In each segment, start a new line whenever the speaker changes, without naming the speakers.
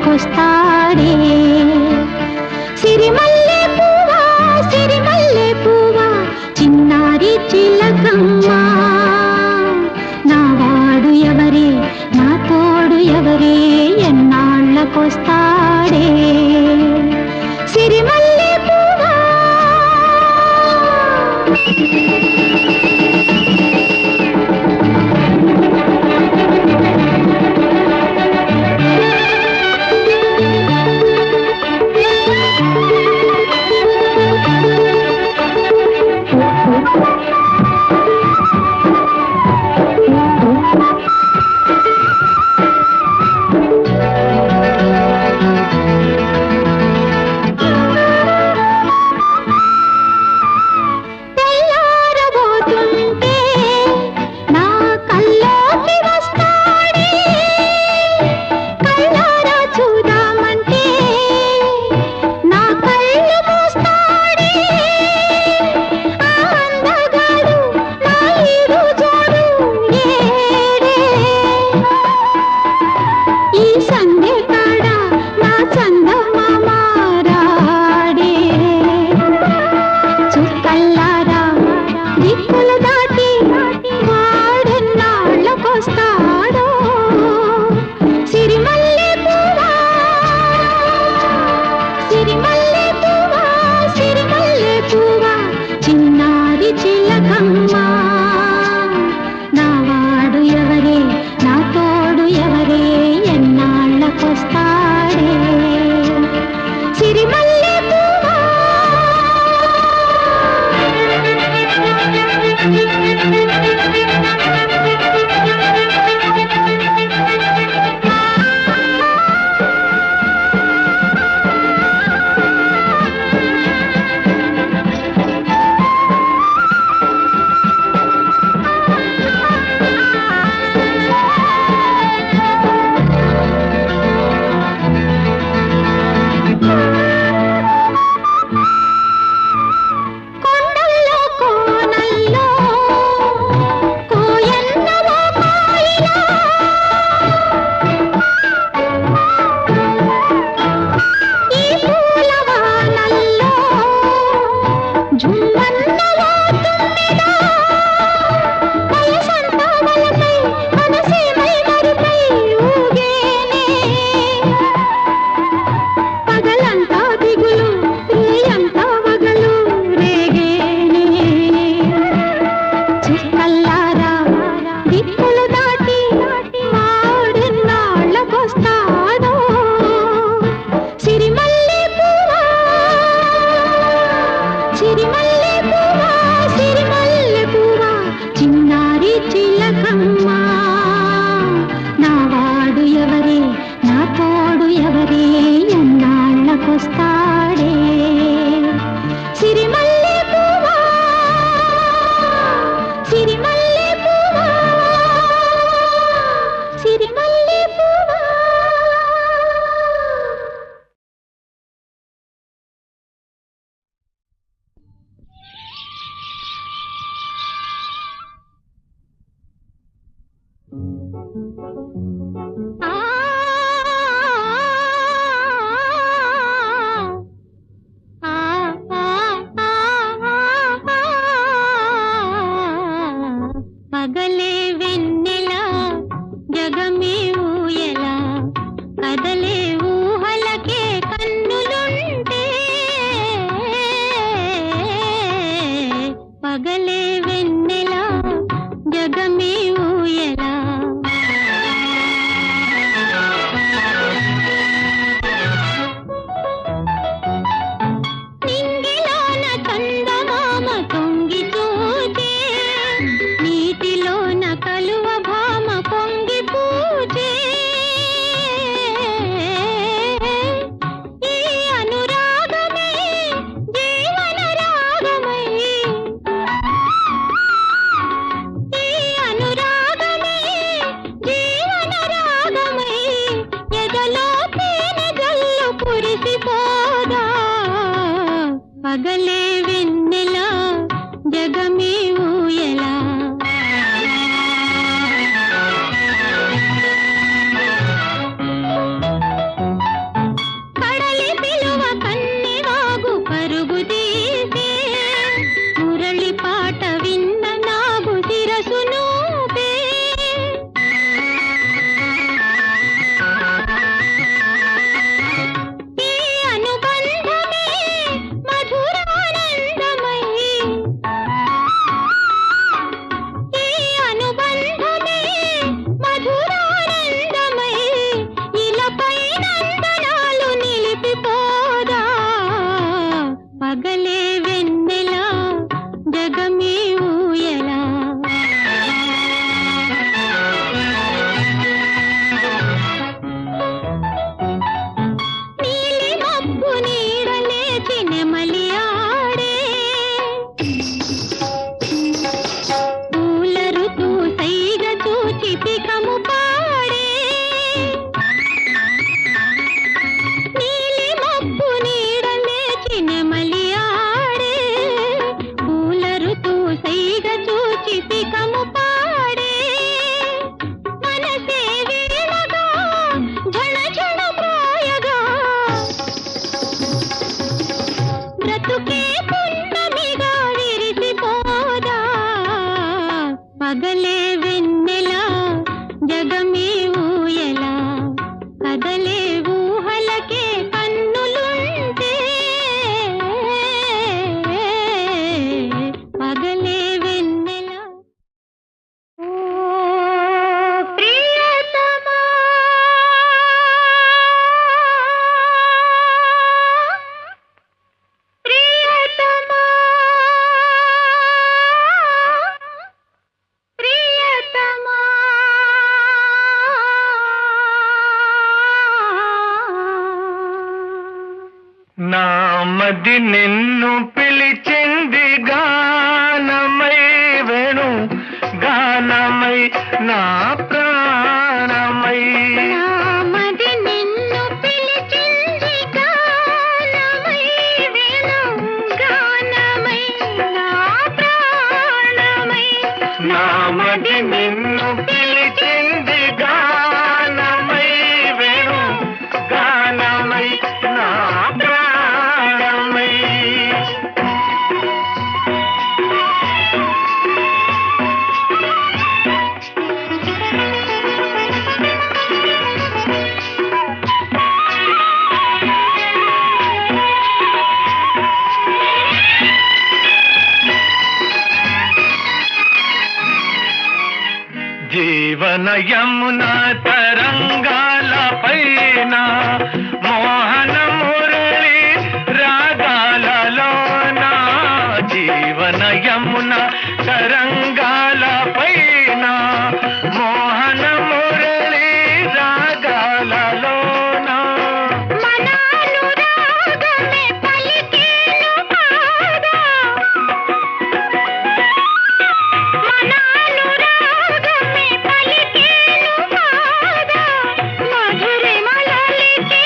కొస్తాడే సిరిమల్లె పువ్వా చిన్నారి చిలకమ్మ పగలే వెన్నెల జగమే ఊయలా కదలే ఊహలకే కన్నులుంటే పగలే వెన్నెల జగమే ఊయలా నింగిలోన చందమామ తొంగి చూచే నీటిలోన కలువ భామ పొంగి పూచే ఈ అనురాగమే జీవన రాగమై ఈ అనురాగమే జీవన రాగమై ఎదలో తేనె జల్లు కురిసిపోదా పగలే వెన్నెల జగమే ఊయలా కడలి పిలువ కన్నెవాగు పరుగు తీసే మురళి పాట విన్న నాగు శిరసు నూపే ఈ అనుబంధమే మధురానందమై ఈ అనుబంధమే మధురానందమై ఇలపై నందనాలు నిలిపిపోదా పగలే వెన్నెల జగమే ఊయలా నీలి మబ్బు నీడలేచి నెమలి ఆడే పూల ఋతువు సైగ చూచి పికము పాడే నీలి మబ్బు నీడలేచి నెమలి ఆడే పూల ఋతువు సైగ చూచి పికము పాడే మనసే వీణగా ఝణ ఝణ ప్రాయగా బ్రతుకే పున్నమిగా విరిసిపోదా పగలే వెన్నెల జగమే ఊయలా కదలే ఊహలకే కన్నులుంటే పగలే వెన్నెల ఓ ప్రియతమా ప్రియతమా ప్రియతమా
నామది నిన్ను పిలిచింది గానమై వేణు గానమై నా ప్రాణమై
నామది నిన్ను పిలిచింది గానమై వేణు గానమై నా ప్రాణమై
నామది నిన్ను పిలిచింది గానమై వేణు గానమై నా ప్రాణమై జీవన యమున తరంగాల పైన మోహన మురళి రాగాలలోన జీవన యమున తరంగాల పైన మోహన మురళి రాగాలలోన
మన అనురాగమే పలికేను పాదా మన అనురాగమే పలికేను పాదా మధురిమలలికే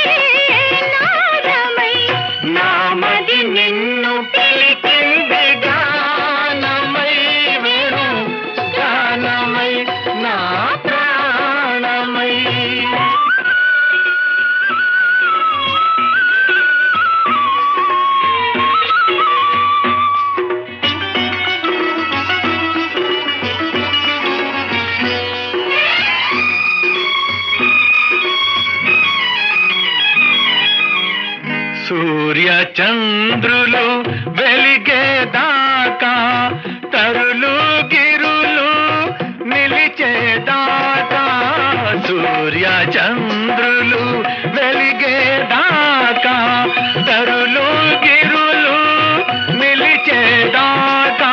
చంద్రులు వెలిగేదాకా తరులు గిరులు నిలిచేదాకా సూర్య చంద్రులు వెలిగేదాకా తరులు గిరులు నిలిచేదాకా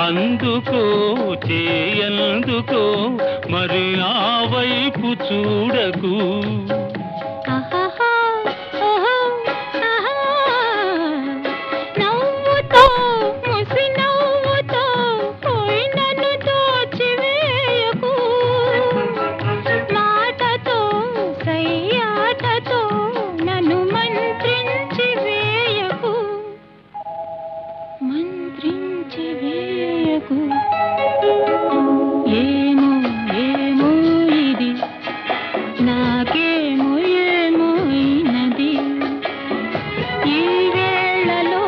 అందుకో చేయందుకో మరి ఆ వైపు చూడకు.
నవ్వుతో ముసి నవ్వుతో పోయి నన్ను దోచివేయకు. మాటతో సయ్యాటతో నన్ను మంత్రించి వేయకు. మంత్రించి వేయకు. ఏమో ఏమో ఇది నాకేమో ఏమో అయినది. ఈ వేళలో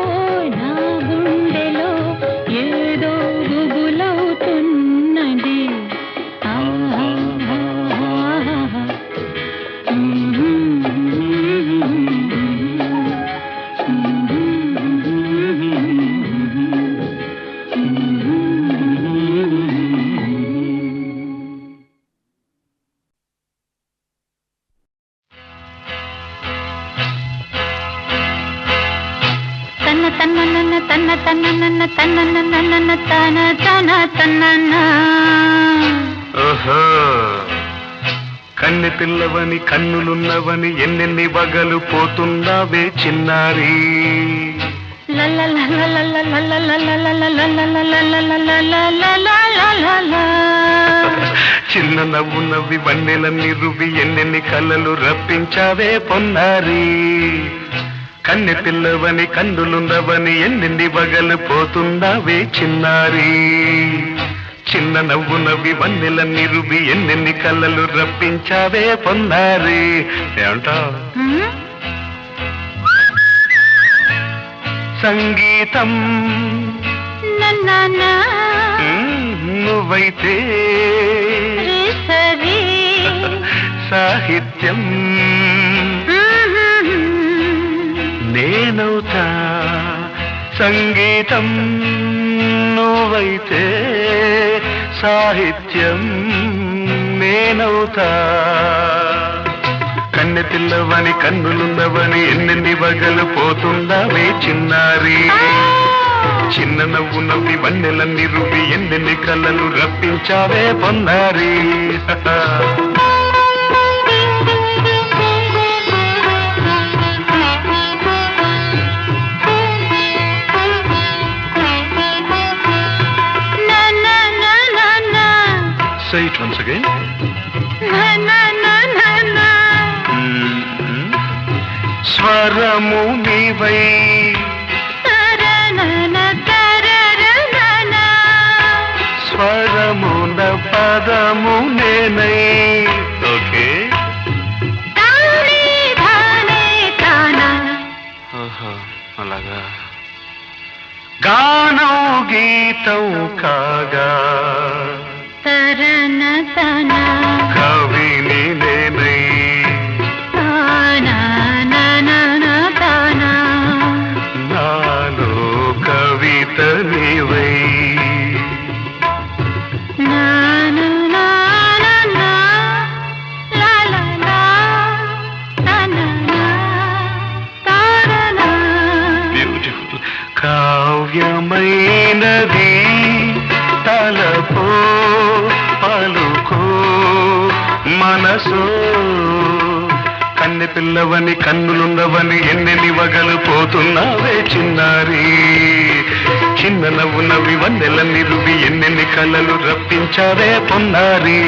నా గుండెలో ఏదో గుబులవుతున్నది. ఆహా తన్న తన్న నన్న తన్న నన్న తన తన తన్న.
ఓహో కన్నె పిల్లవని కన్నులున్నవని ఎన్నెన్ని వగలు పోతున్నావే చిన్నారి. చిన్న నవ్వు నవ్వి వన్నెలన్నీ రువి ఎన్నెన్ని కళ్ళలు రప్పించావే పొన్నారి. కన్నె పిల్లవని కన్నులున్నవని ఎన్నెన్ని వగలు పోతున్నావే చిన్నారి. చిన్న నవ్వు నవ్వి వన్నెలన్నీ రువి ఎన్నెన్ని కళ్ళలు రప్పించావే పొన్నారి. ఏమంటావు? సంగీతం నువ్వైతే సాహిత్యం నేనవుతా. సంగీతం నువ్వైతే సాహిత్యం నేనవుతా. కన్నె పిల్లవని కన్నులున్నవని ఎన్నెన్ని వగలు పోతుందావే చిన్నారి. చిన్న నవ్వు నవ్వి వన్నెలన్నీ రువి ఎన్నెన్ని కళ్ళలు రప్పించావే పొన్నారి. Say it once again. స్వరము నీవై స్వరమున పదము నేనై. ఓకే అలాగా. గానం గీతం కాగా కవిని నేనై. నాలో కవిత నీవై. బ్యూటిఫుల్. కావ్యమైనది తలపో పలుకో మనసో. కన్నె పిల్లవని కన్నులున్నవని ఎన్నెన్ని వగలు పోతున్నావే చిన్నారి. చిన్న నవ్వు నవ్వి వన్నెలన్నీ రువి ఎన్నెన్ని కళ్ళలు రప్పించావే పొన్నారి.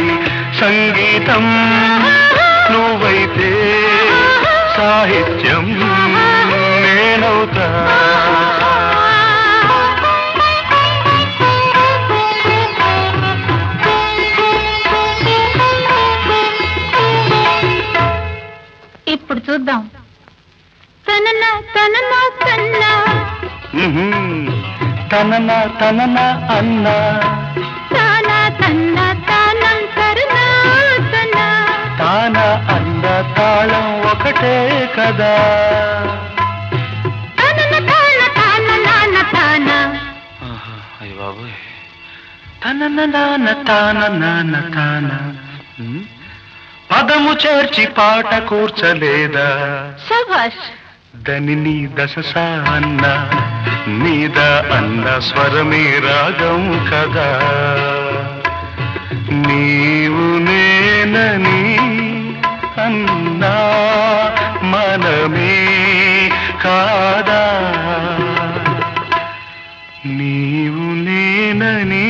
సంగీతం నువ్వైతే సాహిత్యం నేనవుతా.
ఇప్పుడు చూద్దాం. తననా తననా కన్నా
తననా తననా అన్నా.
తానా తన్నా తానం కరుణా తన్నా.
తానా అన్న తాళం ఒకటే కదా.
తనన తాన తాన నాన తాన.
అయ్య బాబోయ్. తనన నాన తాన నాన తాన. పదము చేర్చి పాట కూర్చలేదా.
శభాష్.
దని దశ అన్న మీద అన్న స్వరమే రాగం కదా నీవు నేనని అన్నా మనమే కాదా నీవు నేనని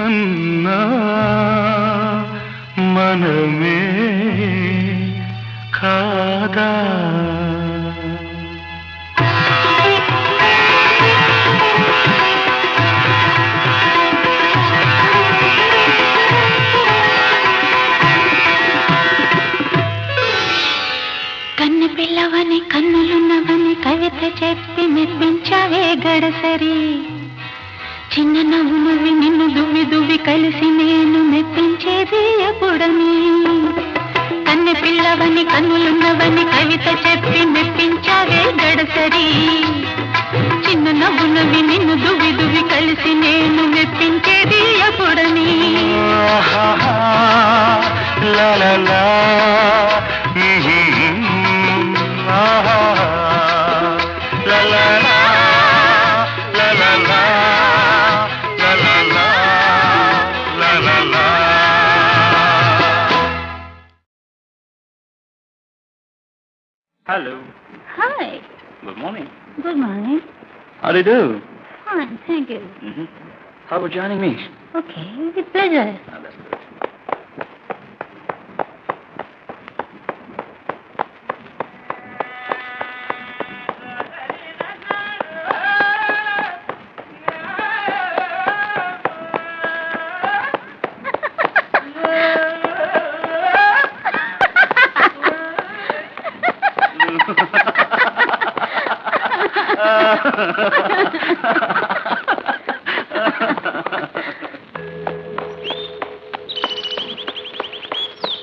అన్నా మనమే కాదా
కన్ను పిల్లవని కన్నులున్నవని కవిత చెప్పి మెప్పించావే గడసరి చిన్న నవ్వు నువ్వి నిన్ను దువ్వి దువ్వి కలిసి నేను మెప్పించేది ఎప్పుడని కన్ను పిల్లవని కన్నులున్నవని కవిత చెప్పి మెప్పించావే గడసరి చిన్న నవ్వు నువ్వి నిన్ను దువ్వి దువ్వి కలిసి నేను మెప్పించేది ఎప్పుడని
లా లా లా
Hello.
Hi.
Good morning.
Good morning.
How do you do?
Fine, thank you.
How about joining me?
Okay, with pleasure.
That's good.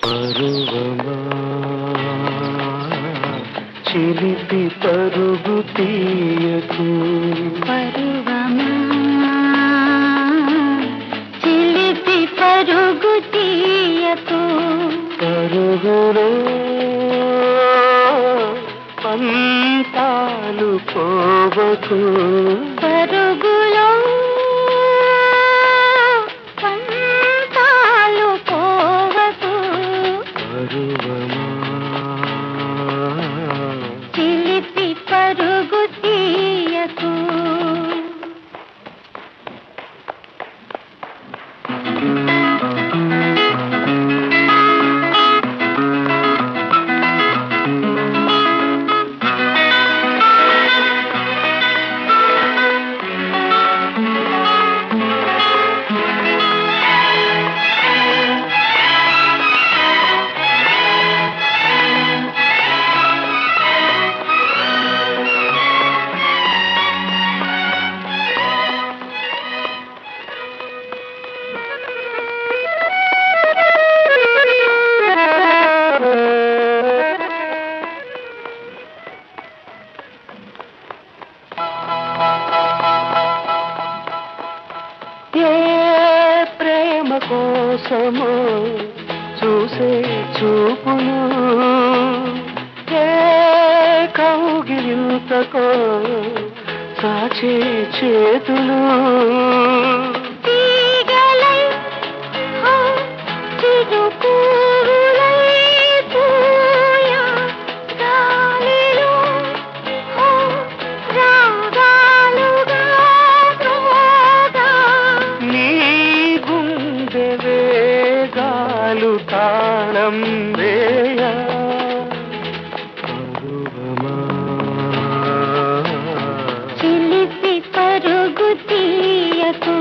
పరువమా చిలిపి పరుగు తీయకు
పరువమా చిలిపి పరుగు తీయకు
పరుగులో పంతాలు పోవకు
పరుగులో పంతాలు పోవకు
పరువమా
చిలిపి పరుగు తీయకు
కోసము చూసే చూపులు ఏ కౌగిలింతకో సాచే చేతులు
తీగలై హో చిరుకూరులై పూయా గాలిలో హో రాగాలుగా మ్రోగా
నీ గుండె వేగాలు తాళం వేయ పరువమా
చిలిపి పరుగు తీయకు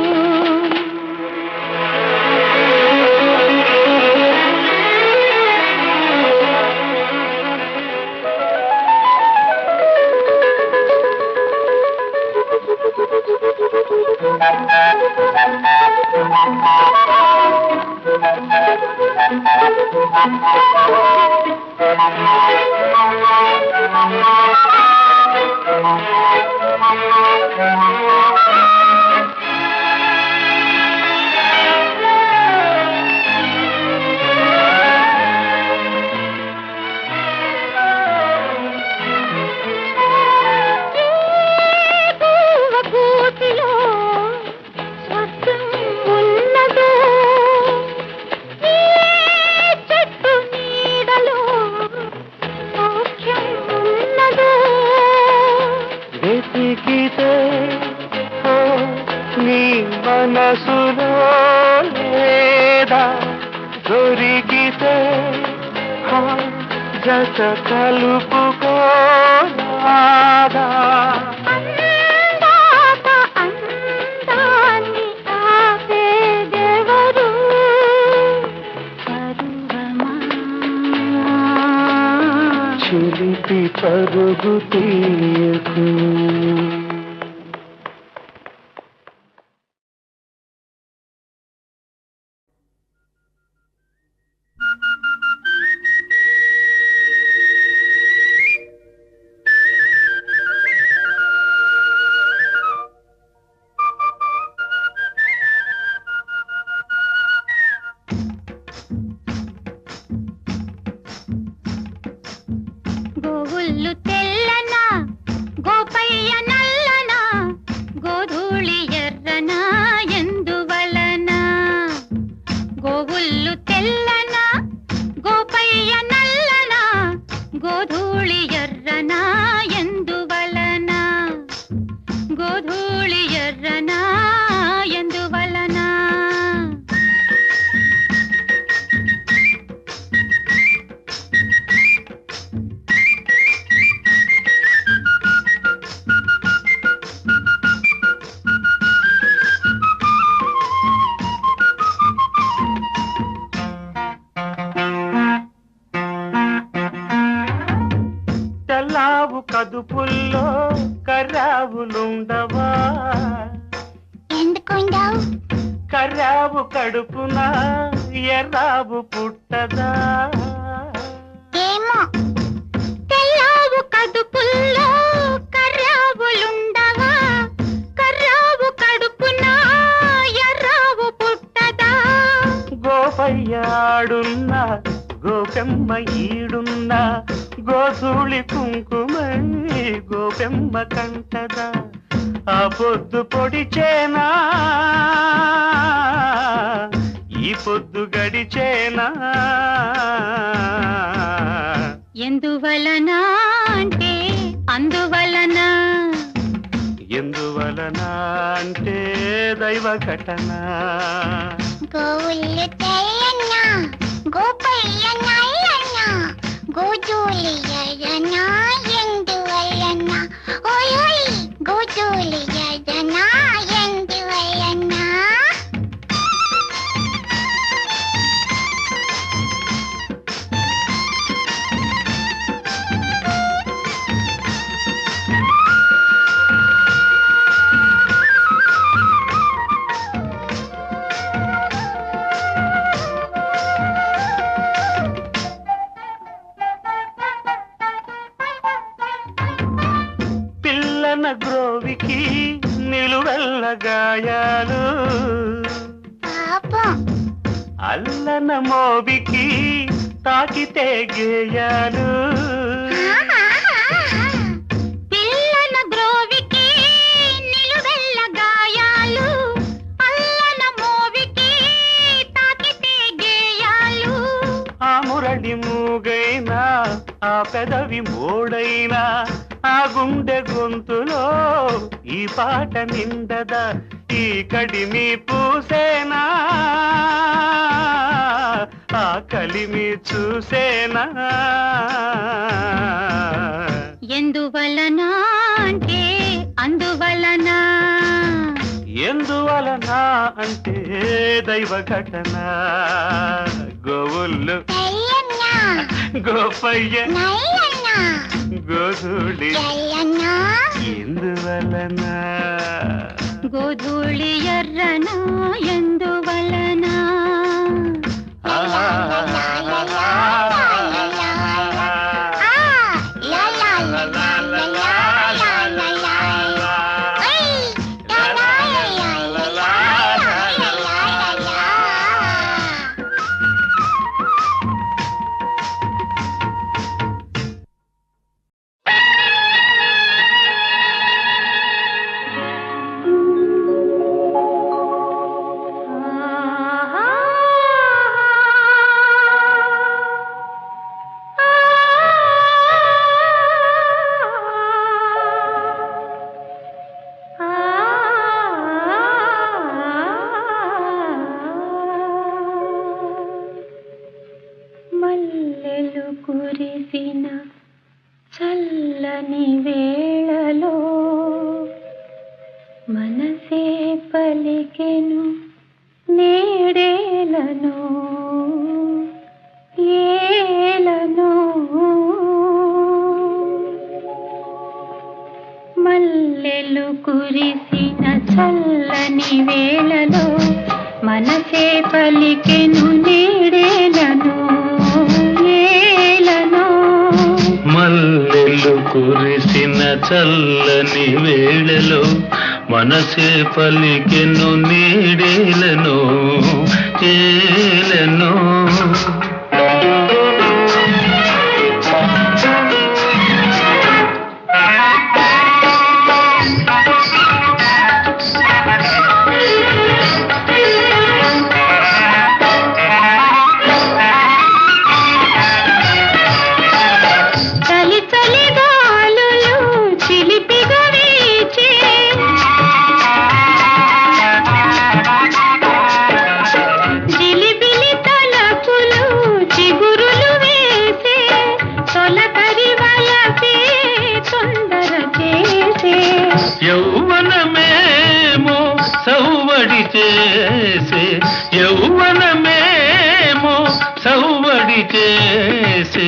మనసులో లేదా దొరికితే జత కలుపుకోరాదా
అందాక అందాన్ని ఆపేదెవరు పరువమా
చిలిపి పరుగు తీయకు
గోవుళ్ళు తెల్లనా గోపయ్య నల్లనా గోధూళి ఎర్రనా ఎందువలన గోవుళ్ళు తెల్లనా గోపయ్య నల్లనా గోధూళి ఎర్రనా ఎందువలన గోధూళి ఎర్రనా ఎందువలన
తెల్లావు కదుపుల్లో కర్రావులుండవా
ఎందుకుండవు
కర్రావు కడుపున ఎర్రావు పుట్టదా
ఏమో తెల్లావు కడుపుల్లో కర్రావులుండవా కర్రావు కడుపున ఎర్రావు పుట్టదా
గోపయ్యాడున్నా గోపెమ్మ ఈడున్నా గోధూళి కుంకుమై గోపెమ్మ కంటదా ఆ పొద్దు పొడిచేనా ఈ పొద్దు గడిచేనా
ఎందువలన అంటే అందువలన
ఎందువలన అంటే దైవ ఘటన
గోవుళ్ళు తెల్లన్నా గోపయ్య నల్లన్నా గోధూళి ఎర్రనా ఎందువలన ఓయ్ గోధూళి ఎర్రనా ఎందువలన
పిల్లన గ్రోవికి నిలువెల్ల గాయాలు
పాపం
అల్లన మోబికి తాకితే గేయాలు
పిల్లన గ్రోవికి నిలువెల్ల గాయాలు అల్లన మోవికి తాకితే గేయాలు
ఆ మురళి మూగైనా ఆ పెదవి మోడైనా ఆ గుండె గొంతులో ఈ పాట నిండదా ఈ కడిమి పూసేనా ఆ కలిమి చూసేనా
ఎందువలన అంటే అందువలన
ఎందువలన అంటే దైవ ఘటన గోవుళ్ళు గోపయ్య గోధూళి ఎందువలన
గోధూళి ఎర్రన ఎందువలన మనసే పలికెను నేడేలను ఏలను మల్లెలు కురిసిన చల్లని వేళలో మనసే పలికెను నేడేలను ఏలను
మల్లెలు కురిసిన చల్లని వేళలో మనసే పలికెను నీడేలను ఏలను యౌవనమేమో సౌవడి చేసే యౌవనమేమో సౌవడి చేసే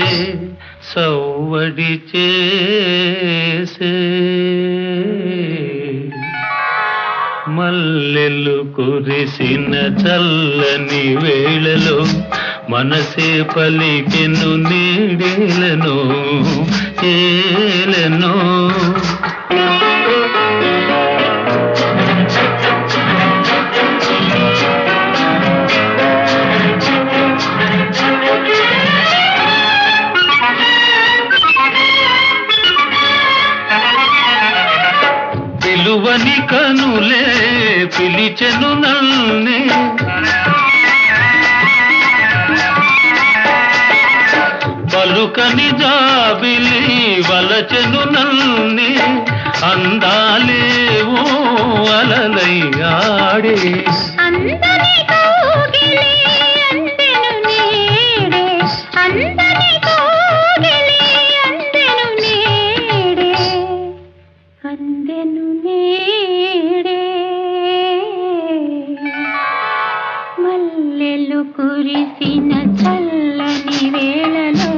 సౌవడి చేసే మల్లెలు కురిసిన చల్లని వేళలో మనసే పలికెను నీడేలను ఏలను పిలువని కనులే పిలిచెను నల్నే పలుకని జాబిలి వలచెను నల్నే అందాలేవో అలలై ఆడే
అందని కోగిలి అందెను నీడే అందని కోగిలి అందెను నీడే అందెను నీడే మల్లెలు కురిసిన చల్లని వేళలో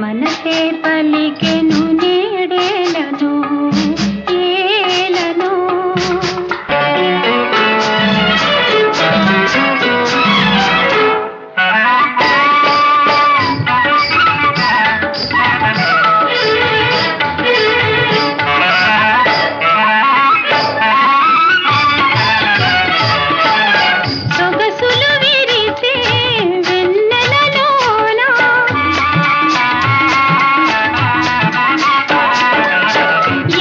మనసే పలికెను నీడేలను ఏలను సొగసులు విరిసే వెన్నెలలోన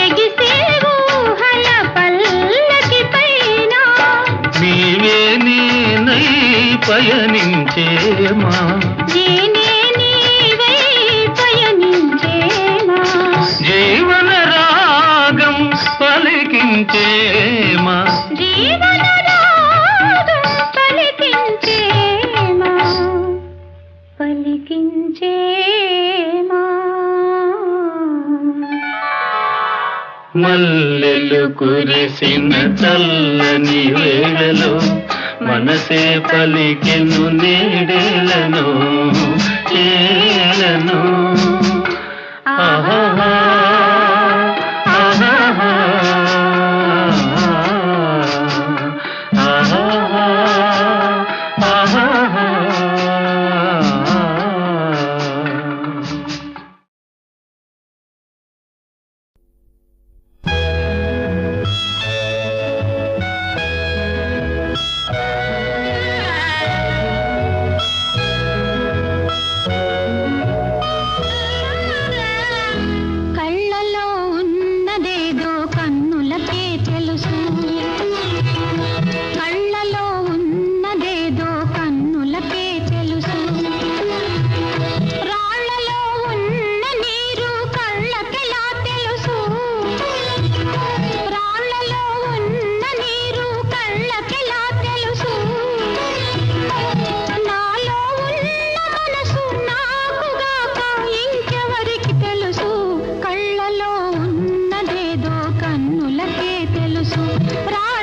ఎగిసే ఊహల పల్లకి పైన
నీవే నేనై పయనించేమా
నేనే నీవై పయనించేమా
జీవన రాగం పలికించేమా
జీవన రాగం పలికించేమా పలికించేమా
మల్లెలు కురిసిన చల్లని వేళలో మనసే పలికెను నీడేలను ఏలను ఆహా ఆహా ఆహా ఆహా
కళ్ళ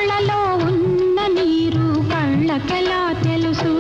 కళలో ఉన్న నీరు కళ్ళకెలా తెలుసు